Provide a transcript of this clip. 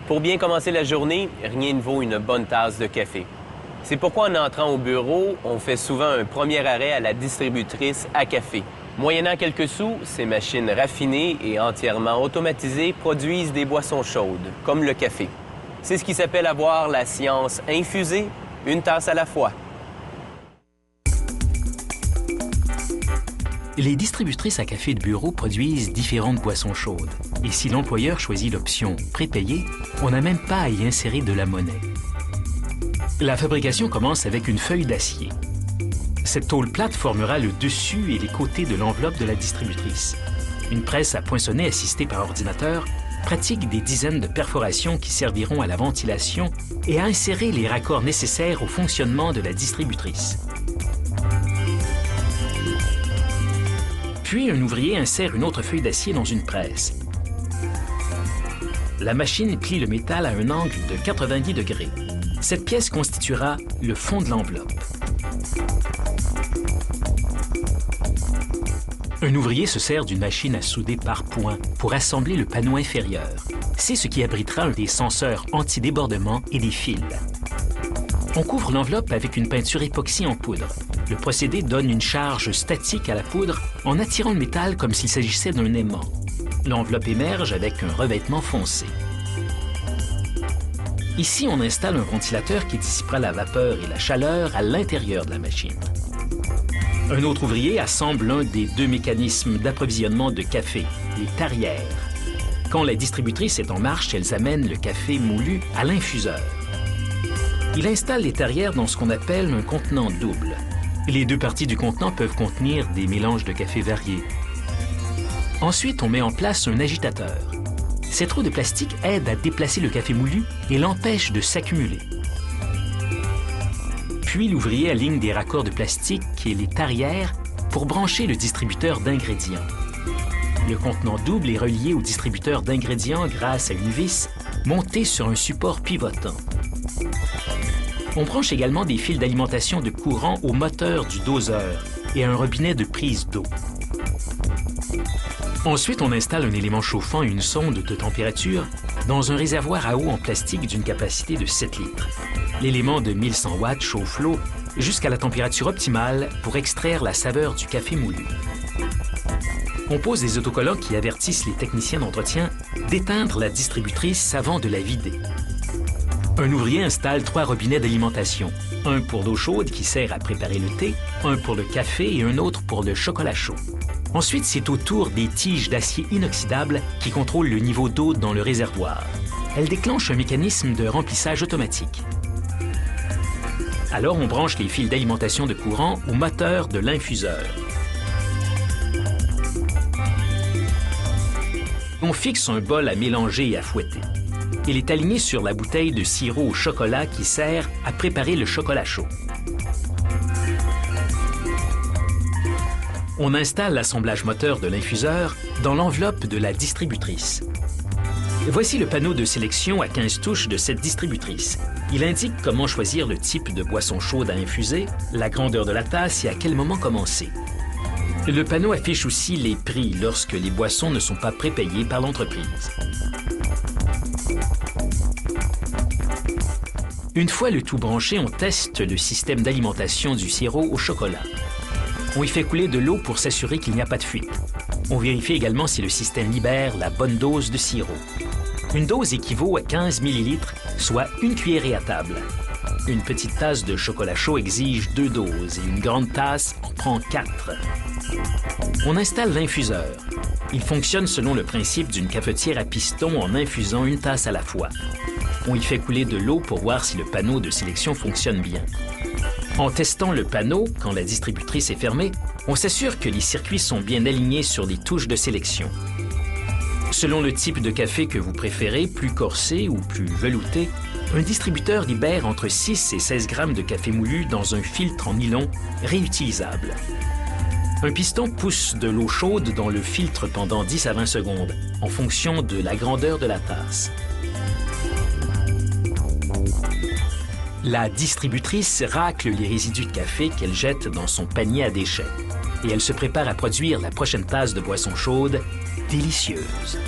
Pour bien commencer la journée, rien ne vaut une bonne tasse de café. C'est pourquoi en entrant au bureau, on fait souvent un premier arrêt à la distributrice à café. Moyennant quelques sous, ces machines raffinées et entièrement automatisées produisent des boissons chaudes, comme le café. C'est ce qui s'appelle avoir la science infusée, une tasse à la fois. Les distributrices à café de bureau produisent différentes boissons chaudes. Et si l'employeur choisit l'option prépayée, on n'a même pas à y insérer de la monnaie. La fabrication commence avec une feuille d'acier. Cette tôle plate formera le dessus et les côtés de l'enveloppe de la distributrice. Une presse à poinçonner assistée par ordinateur pratique des dizaines de perforations qui serviront à la ventilation et à insérer les raccords nécessaires au fonctionnement de la distributrice. Puis, un ouvrier insère une autre feuille d'acier dans une presse. La machine plie le métal à un angle de 90 degrés. Cette pièce constituera le fond de l'enveloppe. Un ouvrier se sert d'une machine à souder par points pour assembler le panneau inférieur. C'est ce qui abritera des senseurs anti-débordement et des fils. On couvre l'enveloppe avec une peinture époxy en poudre. Le procédé donne une charge statique à la poudre en attirant le métal comme s'il s'agissait d'un aimant. L'enveloppe émerge avec un revêtement foncé. Ici, on installe un ventilateur qui dissipera la vapeur et la chaleur à l'intérieur de la machine. Un autre ouvrier assemble l'un des deux mécanismes d'approvisionnement de café, les tarières. Quand la distributrice est en marche, elles amènent le café moulu à l'infuseur. Il installe les tarières dans ce qu'on appelle un contenant double. Les deux parties du contenant peuvent contenir des mélanges de café variés. Ensuite, on met en place un agitateur. Ces trous de plastique aident à déplacer le café moulu et l'empêchent de s'accumuler. Puis, l'ouvrier aligne des raccords de plastique et les tarières pour brancher le distributeur d'ingrédients. Le contenant double est relié au distributeur d'ingrédients grâce à une vis montée sur un support pivotant. On branche également des fils d'alimentation de courant au moteur du doseur et à un robinet de prise d'eau. Ensuite, on installe un élément chauffant et une sonde de température dans un réservoir à eau en plastique d'une capacité de 7 litres. L'élément de 1100 watts chauffe l'eau jusqu'à la température optimale pour extraire la saveur du café moulu. On pose des autocollants qui avertissent les techniciens d'entretien d'éteindre la distributrice avant de la vider. Un ouvrier installe 3 robinets d'alimentation, un pour l'eau chaude qui sert à préparer le thé, un pour le café et un autre pour le chocolat chaud. Ensuite, c'est au tour des tiges d'acier inoxydable qui contrôlent le niveau d'eau dans le réservoir. Elles déclenchent un mécanisme de remplissage automatique. Alors, on branche les fils d'alimentation de courant au moteur de l'infuseur. On fixe un bol à mélanger et à fouetter. Il est aligné sur la bouteille de sirop au chocolat qui sert à préparer le chocolat chaud. On installe l'assemblage moteur de l'infuseur dans l'enveloppe de la distributrice. Voici le panneau de sélection à 15 touches de cette distributrice. Il indique comment choisir le type de boisson chaude à infuser, la grandeur de la tasse et à quel moment commencer. Le panneau affiche aussi les prix lorsque les boissons ne sont pas prépayées par l'entreprise. Une fois le tout branché, on teste le système d'alimentation du sirop au chocolat. On y fait couler de l'eau pour s'assurer qu'il n'y a pas de fuite. On vérifie également si le système libère la bonne dose de sirop. Une dose équivaut à 15 ml, soit une cuillerée à table. Une petite tasse de chocolat chaud exige 2 doses et une grande tasse en prend 4. On installe l'infuseur. Il fonctionne selon le principe d'une cafetière à piston en infusant une tasse à la fois. On y fait couler de l'eau pour voir si le panneau de sélection fonctionne bien. En testant le panneau, quand la distributrice est fermée, on s'assure que les circuits sont bien alignés sur les touches de sélection. Selon le type de café que vous préférez, plus corsé ou plus velouté, un distributeur libère entre 6 et 16 grammes de café moulu dans un filtre en nylon réutilisable. Un piston pousse de l'eau chaude dans le filtre pendant 10 à 20 secondes, en fonction de la grandeur de la tasse. La distributrice racle les résidus de café qu'elle jette dans son panier à déchets. Et elle se prépare à produire la prochaine tasse de boisson chaude, délicieuse.